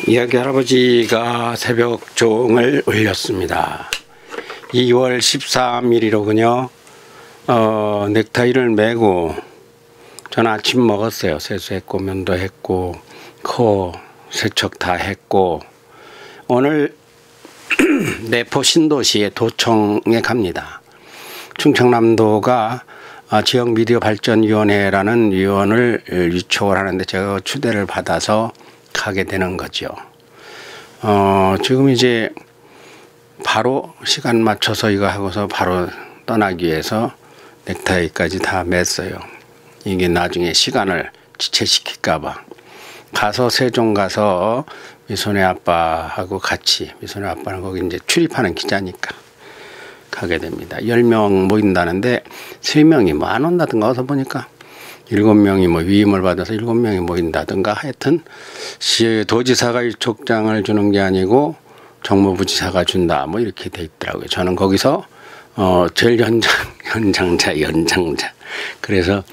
이야기 할아버지가 새벽 종을 올렸습니다. 2월 13일이로군요. 넥타이를 메고 저는 아침 먹었어요. 세수했고 면도 했고 코 세척 다 했고 오늘 내포 신도시의 도청에 갑니다. 충청남도가 지역미디어발전위원회라는 위원을 위촉을 하는데 제가 추대를 받아서 가게 되는 거죠. 지금 이제 바로 시간 맞춰서 이거 하고서 바로 떠나기 위해서 넥타이까지 다 맸어요. 이게 나중에 시간을 지체시킬까봐. 가서 세종 가서 미손의 아빠하고 같이, 미손의 아빠는 거기 이제 출입하는 기자니까 가게 됩니다. 10명 모인다는데 3명이 뭐 안 온다든가 어서 보니까 7명이 뭐 위임을 받아서 7명이 모인다든가 하여튼 도지사가 일촉장을 주는 게 아니고 정무부지사가 준다 뭐 이렇게 돼 있더라고요. 저는 거기서 제일 연장자 그래서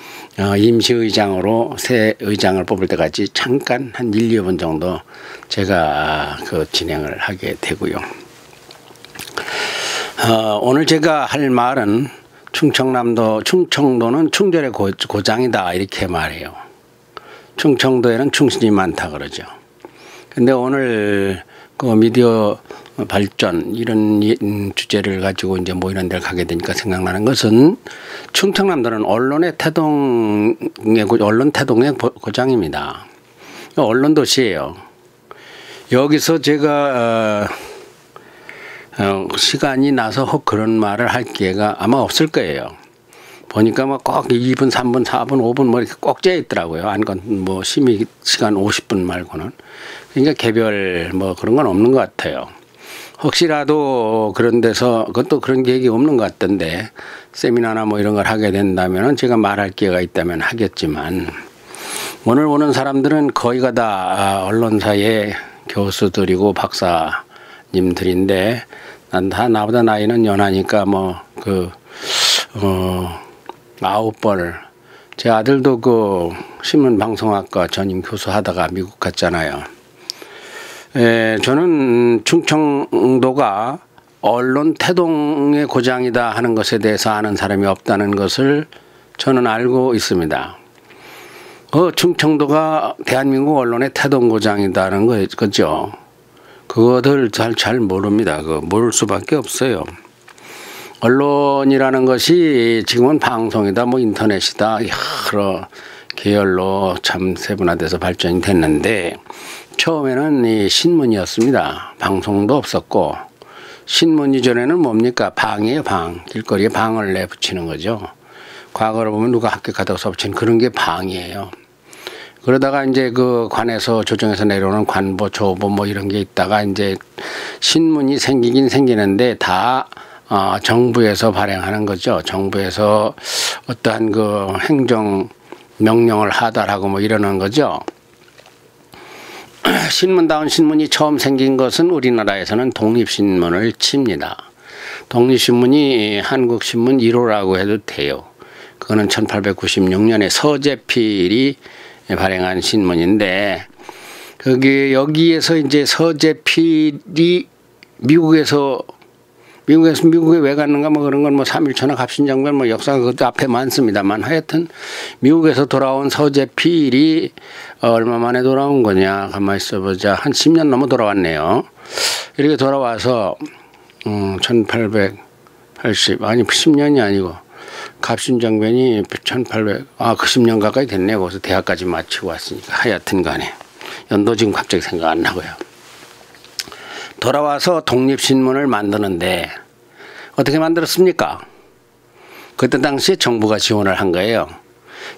임시의장으로 새 의장을 뽑을 때까지 잠깐 한 1, 2분 정도 제가 그 진행을 하게 되고요. 오늘 제가 할 말은 충청도는 충절의 고장이다 이렇게 말해요. 충청도에는 충신이 많다 그러죠. 근데 오늘 그 미디어 발전 이런 주제를 가지고 이제 모이는 데를 가게 되니까 생각나는 것은 충청남도는 언론 태동의 고장입니다. 언론 도시예요. 여기서 제가 시간이 나서 혹 그런 말을 할 기회가 아마 없을 거예요. 보니까 뭐 꼭 2분, 3분, 4분, 5분 뭐 이렇게 꼭 째어 있더라고요. 아니건 뭐 심의 시간 50분 말고는. 그러니까 개별 뭐 그런 건 없는 것 같아요. 혹시라도 그런 데서 그것도 그런 계획이 없는 것 같던데 세미나나 뭐 이런 걸 하게 된다면 제가 말할 기회가 있다면 하겠지만 오늘 오는 사람들은 거의가 다 언론사의 교수들이고 박사님들인데 난 다 나보다 나이는 연하니까 뭐 그 9벌 제 아들도 그 신문방송학과 전임 교수 하다가 미국 갔잖아요. 저는 충청도가 언론 태동의 고장이다 하는 것에 대해서 아는 사람이 없다는 것을 저는 알고 있습니다. 충청도가 대한민국 언론의 태동 고장이다는 거죠. 그거들 잘 모릅니다. 모를 수밖에 없어요. 언론이라는 것이 지금은 방송이다, 뭐 인터넷이다, 여러 계열로 참 세분화돼서 발전이 됐는데 처음에는 이 신문이었습니다. 방송도 없었고 신문 이전에는 뭡니까? 방이에요, 방. 길거리에 방을 내붙이는 거죠. 과거로 보면 누가 합격하다고 써붙이는 그런 게 방이에요. 그러다가 이제 그 관에서 조정에서 내려오는 관보, 조보 뭐 이런 게 있다가 이제 신문이 생기긴 생기는데 다 정부에서 발행하는 거죠. 정부에서 어떠한 그 행정 명령을 하다라고 뭐 이러는 거죠. 신문다운 신문이 처음 생긴 것은 우리나라에서는 독립신문을 칩니다. 독립신문이 한국신문 1호라고 해도 돼요. 그거는 1896년에 서재필이 발행한 신문인데 여기에서 이제 서재필이 미국에 왜 갔는가 뭐 그런 건 뭐 3.1초나 갑신장군 뭐 역사가 그것도 앞에 많습니다만 하여튼 미국에서 돌아온 서재필이 얼마 만에 돌아온 거냐 가만히 있어보자 한 10년 넘어 돌아왔네요. 이렇게 돌아와서 1880 아니 10년이 아니고 갑신장군이 1800 그 10년 가까이 됐네요. 거기서 대학까지 마치고 왔으니까 하여튼 간에 연도 지금 갑자기 생각 안 나고요. 돌아와서 독립신문을 만드는데 어떻게 만들었습니까? 그때 당시에 정부가 지원을 한 거예요.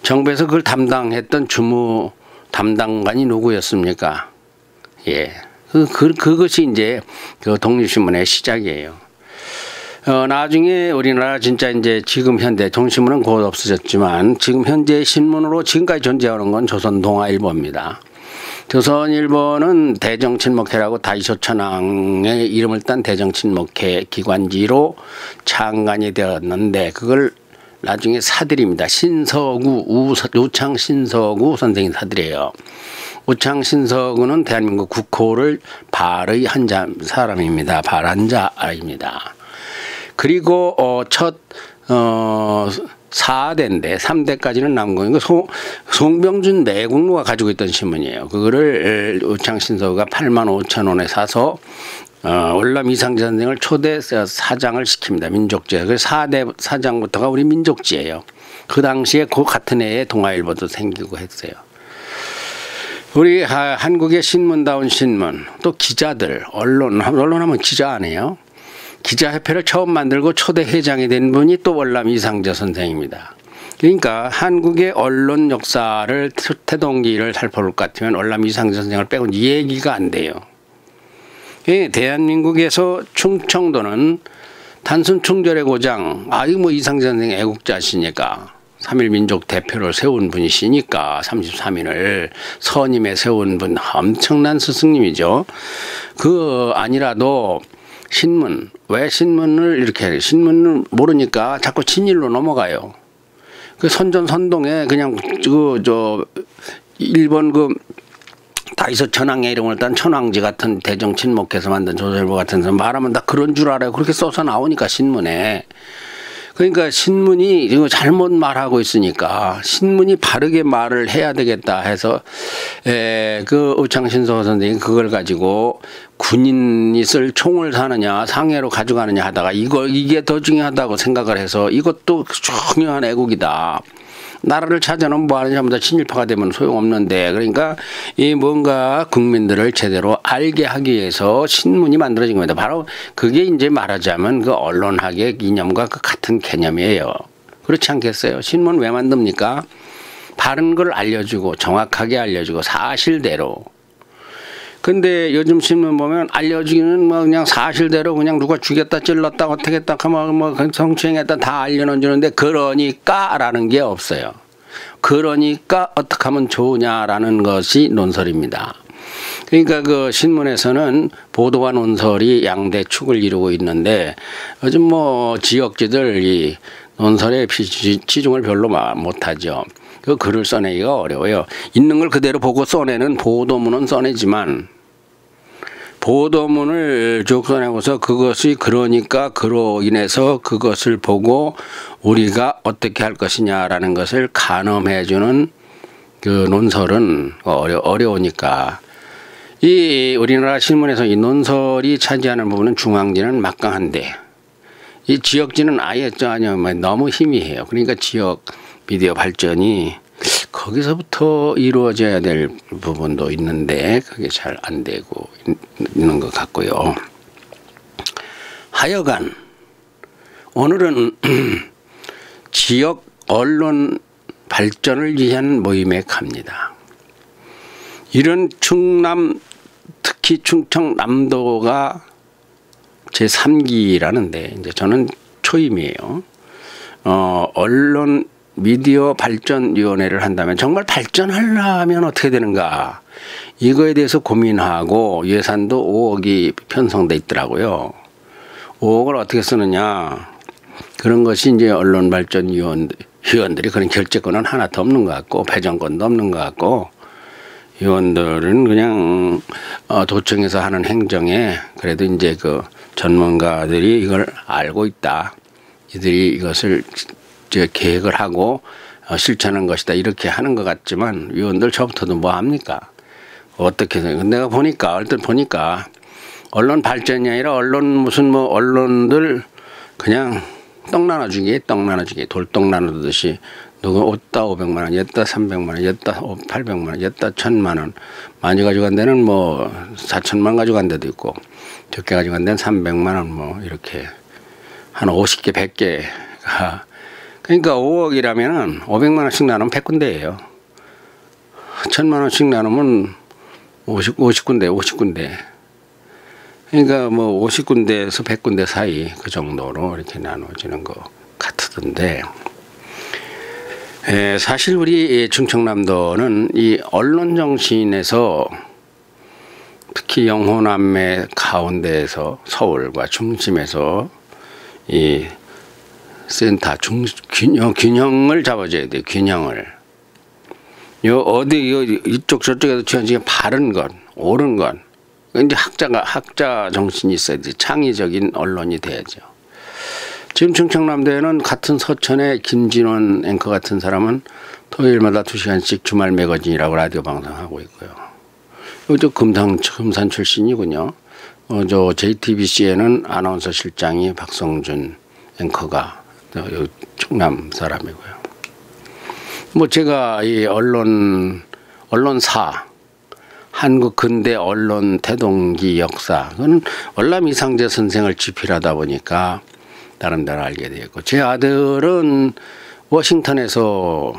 정부에서 그걸 담당했던 주무 담당관이 누구였습니까? 예, 그것이 이제 그 독립신문의 시작이에요. 나중에 우리나라 진짜 이제 지금 현대 동신문은 곧 없어졌지만 지금 현재 신문으로 지금까지 존재하는 건 조선동아일보입니다. 조선일보는 대정친목회라고 다이소천왕의 이름을 딴 대정친목회 기관지로 창간이 되었는데 그걸 나중에 사들입니다. 신서구 우창 신서구 선생님 사들이에요. 우창신석은 대한민국 국호를 발의 한 사람입니다. 발한 자입니다. 그리고 첫 4대인데 3대까지는 남은 거니까 송병준 내국노가 가지고 있던 신문이에요. 그거를 우창신서가 85,000원에 사서 월남 이상재 선생을 초대 사장을 시킵니다. 민족지에. 그 4대 사장부터가 우리 민족지예요. 그 당시에 그 같은 해에 동아일보도 생기고 했어요. 우리 한국의 신문다운 신문, 또 기자들, 언론하면 기자 아니에요? 기자협회를 처음 만들고 초대 회장이 된 분이 또 월남 이상재 선생입니다. 그러니까 한국의 언론 역사를 태동기를 살펴볼 것 같으면 월남 이상재 선생을 빼고는 얘기가 안 돼요. 대한민국에서 충청도는 단순 충절의 고장, 뭐 이상재 선생 애국자시니까 3.1민족 대표를 세운 분이시니까 33인을 선임에 세운 분 엄청난 스승님이죠. 그 아니라도 신문, 왜 신문을 이렇게 해요? 신문을 모르니까 자꾸 친일로 넘어가요. 그 선전선동에 그냥 일본 다이소 천황의 이름을 딴 천황지 같은 대정 친목해서 만든 조선일보 같은 사람 말하면 다 그런 줄 알아요. 그렇게 써서 나오니까 신문에. 그러니까 신문이 이거 잘못 말하고 있으니까 신문이 바르게 말을 해야 되겠다 해서 그 우창신서 선생님이 그걸 가지고 군인이 쓸 총을 사느냐 상해로 가져가느냐 하다가 이게 더 중요하다고 생각을 해서 이것도 중요한 애국이다. 나라를 찾아는 뭐 하느냐 보다 친일파가 되면 소용없는데, 그러니까 이 뭔가 국민들을 제대로 알게 하기 위해서 신문이 만들어진 겁니다. 바로 그게 이제 말하자면 그 언론학의 이념과 그 같은 개념이에요. 그렇지 않겠어요? 신문 왜 만듭니까? 바른 걸 알려주고 정확하게 알려주고 사실대로. 근데 요즘 신문 보면 알려주기는 뭐 그냥 사실대로 그냥 누가 죽였다 찔렀다 어떻게 했다 뭐 성추행했다 다 알려주는데 그러니까라는 게 없어요. 그러니까 어떻게 하면 좋으냐라는 것이 논설입니다. 그러니까 그 신문에서는 보도와 논설이 양대 축을 이루고 있는데 요즘 뭐 지역지들 이 논설에 치중을 별로 못하죠. 그 글을 써내기가 어려워요. 있는 걸 그대로 보고 써내는 보도문은 써내지만 보도문을 쭉 써내고서 그것이 그러니까 그로 인해서 그것을 보고 우리가 어떻게 할 것이냐라는 것을 가늠해주는 그 논설은 어려우니까 이 우리나라 신문에서 이 논설이 차지하는 부분은 중앙지는 막강한데 이 지역지는 아예 너무 희미해요. 그러니까 지역 미디어 발전이 거기서부터 이루어져야 될 부분도 있는데 그게 잘 안 되고 있는 것 같고요. 하여간 오늘은 지역 언론 발전을 위한 모임에 갑니다. 이런 충남, 특히 충청남도가 제3기라는데 이제 저는 초임이에요. 언론 미디어 발전위원회를 한다면 정말 발전하려면 어떻게 되는가 이거에 대해서 고민하고 예산도 5억이 편성돼 있더라고요. 5억을 어떻게 쓰느냐 그런 것이 이제 언론발전위원들이 그런 결재권은 하나도 없는 것 같고 배정권도 없는 것 같고 위원들은 그냥 도청에서 하는 행정에 그래도 이제 그 전문가들이 이걸 알고 있다. 이들이 이것을 계획을 하고 실천한 것이다 이렇게 하는 것 같지만 위원들 저부터도 뭐 합니까? 어떻게 해서 내가 보니까 얼핏 보니까 언론 발전이 아니라 언론들 그냥 떡 나눠주기 돌떡 나누듯이 누구 얻다 500만 원, 얘다 300만 원, 얘다 800만 원, 얘다 1000만 원 많이 가져간 데는 뭐 4천만 가져간 데도 있고 적게 가져간 데는 300만 원 뭐 이렇게 한 50개 100개가 그러니까 5억이라면은 500만 원씩 나누면 100군데예요. 1000만 원씩 나누면 50군데. 그러니까 뭐 50군데에서 100군데 사이 그 정도로 이렇게 나눠지는 것 같던데 사실 우리 충청남도는 이 언론 정신에서 특히 영호남매 가운데에서 서울과 중심에서 이 센터 균형을 잡아줘야 돼요. 균형을. 요 어디 요 이쪽 저쪽에서 취한 바른 것, 옳은 것. 이제 학자 정신이 있어야지. 창의적인 언론이 돼야죠. 지금 충청남도에는 같은 서천의 김진원 앵커 같은 사람은 토요일마다 2시간씩 주말 매거진이라고 라디오 방송하고 있고요. 저 금산 출신이군요. 저 JTBC에는 아나운서 실장이 박성준 앵커가 충남 사람이고요. 뭐 제가 이 언론사, 한국 근대 언론 태동기 역사, 그건 월남 이상재 선생을 집필하다 보니까 나름대로 알게 되었고, 제 아들은 워싱턴에서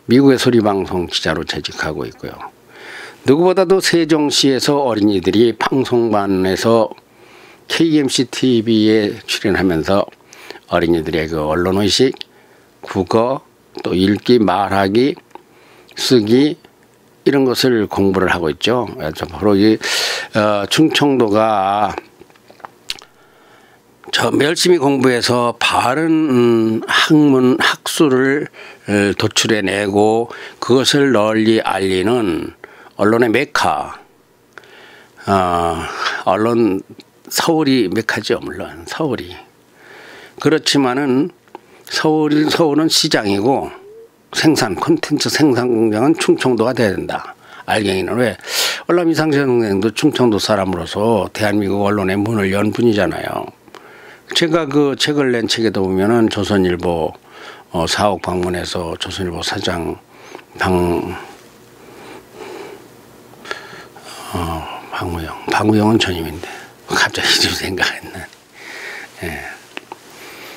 미국의 소리방송 기자로 재직하고 있고요. 누구보다도 세종시에서 어린이들이 방송반에서 KMC TV에 출연하면서 어린이들의 그 언론의식, 국어, 또 읽기, 말하기, 쓰기 이런 것을 공부를 하고 있죠. 바로 이 충청도가 열심히 공부해서 바른 학문 학술을 도출해내고 그것을 널리 알리는 언론의 메카, 언론 서울이 메카죠. 물론 서울이. 그렇지만은 서울은 시장이고 콘텐츠 생산 공장은 충청도가 돼야 된다. 알갱이는 왜? 월남 이상재 선생도 충청도 사람으로서 대한민국 언론의 문을 연 분이잖아요. 제가 그 책을 낸 책에도 보면은 조선일보 사옥 방문해서 조선일보 사장 방우영은 전임인데 갑자기 좀 생각했네. 예.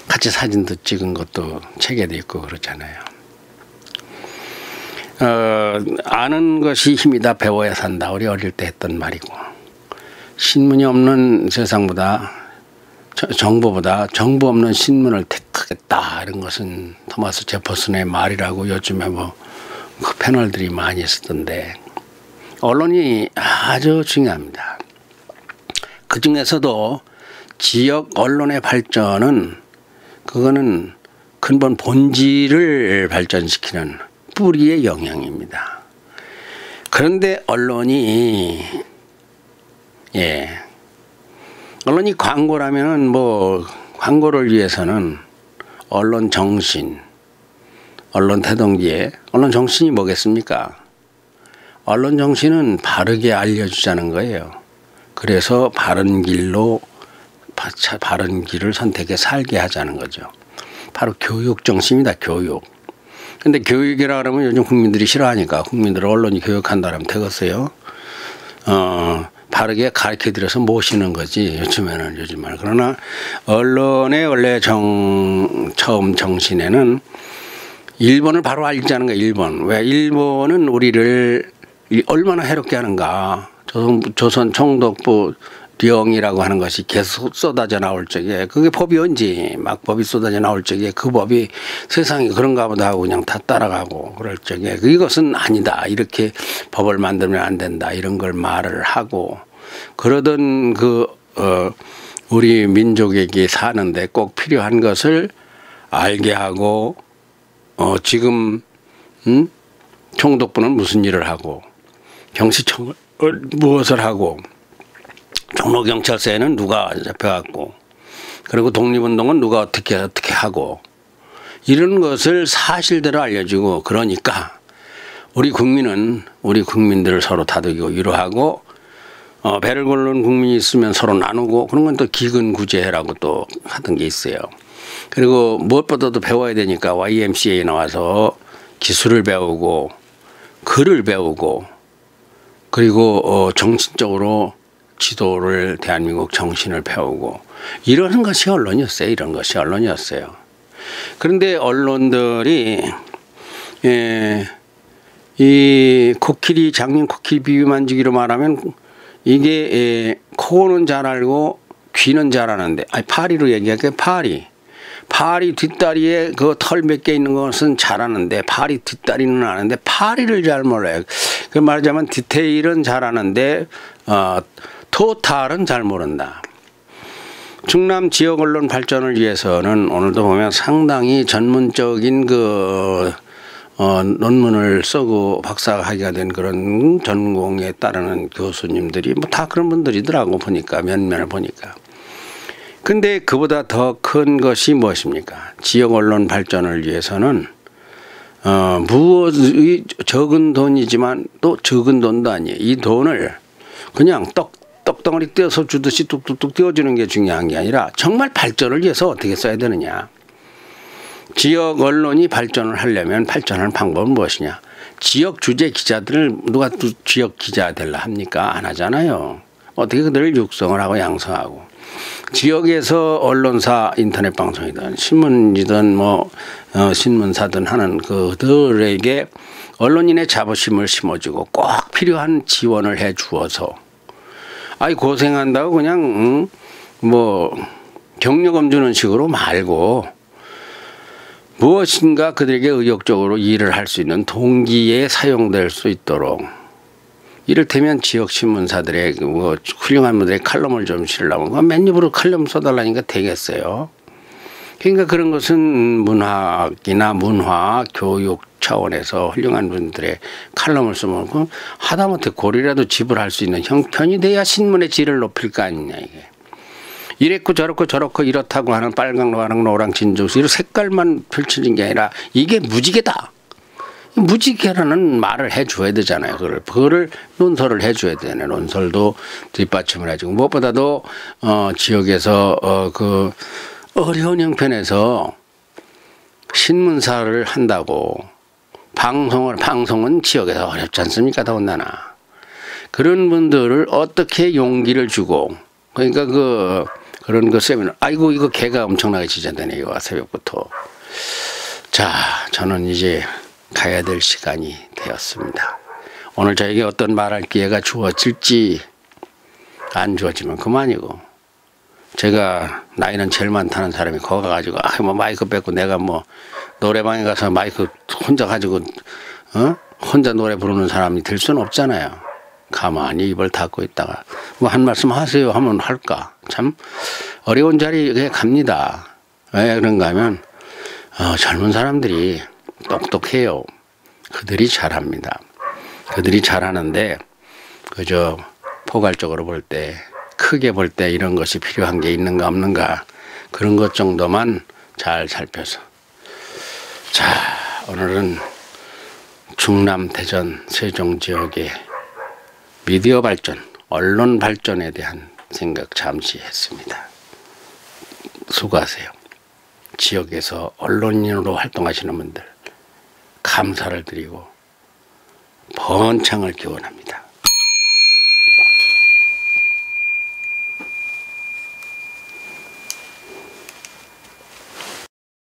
같이 사진도 찍은 것도 책에도 있고 그렇잖아요. 아는 것이 힘이다. 배워야 산다. 우리 어릴 때 했던 말이고, 신문이 없는 세상보다 정보보다 정보 없는 신문을 택하겠다. 이런 것은 토마스 제퍼슨의 말이라고 요즘에 그 패널들이 많이 쓰던데, 언론이 아주 중요합니다. 그 중에서도 지역 언론의 발전은 그거는 근본 본질을 발전시키는 뿌리의 영향입니다. 그런데 언론이 광고라면은 광고를 위해서는 언론 정신, 언론 태동기에 언론 정신이 뭐겠습니까? 언론 정신은 바르게 알려주자는 거예요. 그래서 바른 길을 선택해 살게 하자는 거죠. 바로 교육 정신이다. 교육. 근데 교육이라 그러면 요즘 국민들이 싫어하니까 국민들을 언론이 교육한다 그러면 되겠어요. 바르게 가르쳐드려서 모시는 거지 요즘에는. 그러나 언론의 원래 처음 정신에는 일본을 바로 알자는 거예요. 일본. 왜? 일본은 우리를 얼마나 해롭게 하는가. 조선 총독부 령이라고 하는 것이 계속 쏟아져 나올 적에, 그게 법이었지. 막 법이 쏟아져 나올 적에 그 법이 세상이 그런가 보다 하고 그냥 다 따라가고 그럴 적에 이것은 아니다. 이렇게 법을 만들면 안 된다. 이런 걸 말을 하고 그러던 우리 민족에게 사는데 꼭 필요한 것을 알게 하고, 지금 총독부는 무슨 일을 하고, 경시청은 무엇을 하고, 종로경찰서에는 누가 잡혀갔고, 그리고 독립운동은 누가 어떻게 하고, 이런 것을 사실대로 알려주고, 그러니까 우리 국민들을 서로 다독이고 위로하고, 배를 고르는 국민이 있으면 서로 나누고, 그런 건 또 기근구제라고 또 하던 게 있어요. 그리고 무엇보다도 배워야 되니까 YMCA에 나와서 기술을 배우고 글을 배우고, 그리고 정신적으로 지도를, 대한민국 정신을 배우고, 이러는 것이 언론이었어요. 이런 것이 언론이었어요. 그런데 언론들이 이 장님 코끼리 비유 만지기로 말하면, 이게 코는 잘 알고 귀는 잘 아는데, 파리로 얘기할게요. 파리 뒷다리에 그 털 몇 개 있는 것은 잘 아는데 파리 뒷다리는 아는데 파리를 잘 몰라요. 그 말하자면 디테일은 잘 아는데 토탈은 잘 모른다. 충남 지역 언론 발전을 위해서는 오늘도 보면 상당히 전문적인 논문을 쓰고 박사학위가 된 그런 전공에 따르는 교수님들이 뭐 다 그런 분들이더라고 보니까 면면을 보니까. 근데 그보다 더 큰 것이 무엇입니까? 지역 언론 발전을 위해서는 무엇이 적은 돈이지만 또 적은 돈도 아니에요. 이 돈을 그냥 떡덩어리 떼어서 주듯이 뚝뚝뚝 떼어주는 게 중요한 게 아니라 정말 발전을 위해서 어떻게 써야 되느냐. 지역 언론이 발전을 하려면 발전하는 방법은 무엇이냐. 지역 주재 기자들을 누가 또 지역 기자 되려 합니까? 안 하잖아요. 어떻게 그들을 육성을 하고 양성하고. 지역에서 언론사 인터넷 방송이든 신문이든 뭐 신문사든 하는 그들에게 언론인의 자부심을 심어주고 꼭 필요한 지원을 해 주어서 아이 고생한다고 그냥 뭐 경력금 주는 식으로 말고 무엇인가 그들에게 의욕적으로 일을 할 수 있는 동기에 사용될 수 있도록 이를테면 지역 신문사들의 뭐 훌륭한 분들의 칼럼을 좀 실으려면 맨 입으로 칼럼 써달라니까 되겠어요. 그러니까 그런 것은 문학이나 문화 교육 차원에서 훌륭한 분들의 칼럼을 쓰면 하다못해 고리라도 지불할 수 있는 형편이 돼야 신문의 질을 높일 거 아니냐 이게. 이랬고 저렇고 이렇다고 하는 빨강 노랑 노랑 진주수 이런 색깔만 펼쳐진 게 아니라 이게 무지개다. 무지개라는 말을 해줘야 되잖아요. 그거를 논설을 해줘야 되잖아요. 논설도 뒷받침을 해주고 무엇보다도 지역에서 그 어려운 형편에서 신문사를 한다고 방송은 지역에서 어렵지 않습니까? 더군다나 그런 분들을 어떻게 용기를 주고 그러니까 그런 거 세미나 아이고 이거 개가 엄청나게 짖어대네요. 새벽부터. 자 저는 이제 가야 될 시간이 되었습니다. 오늘 저에게 어떤 말할 기회가 주어질지 안 주어지면 그만이고 제가 나이는 제일 많다는 사람이 거기 가가지고 뭐 마이크 뺏고 내가 뭐 노래방에 가서 마이크 혼자 가지고 혼자 노래 부르는 사람이 될 수는 없잖아요. 가만히 입을 닫고 있다가 뭐 한 말씀 하세요 하면 할까. 참 어려운 자리에 갑니다. 왜 그런가 하면 젊은 사람들이 똑똑해요. 그들이 잘합니다. 그들이 잘하는데 그저 포괄적으로 볼 때 크게 볼 때 이런 것이 필요한 게 있는가 없는가 그런 것 정도만 잘 살펴서 자 오늘은 충남 대전 세종 지역의 미디어 발전 언론 발전에 대한 생각 잠시 했습니다. 수고하세요. 지역에서 언론인으로 활동하시는 분들 감사를 드리고 번창을 기원합니다.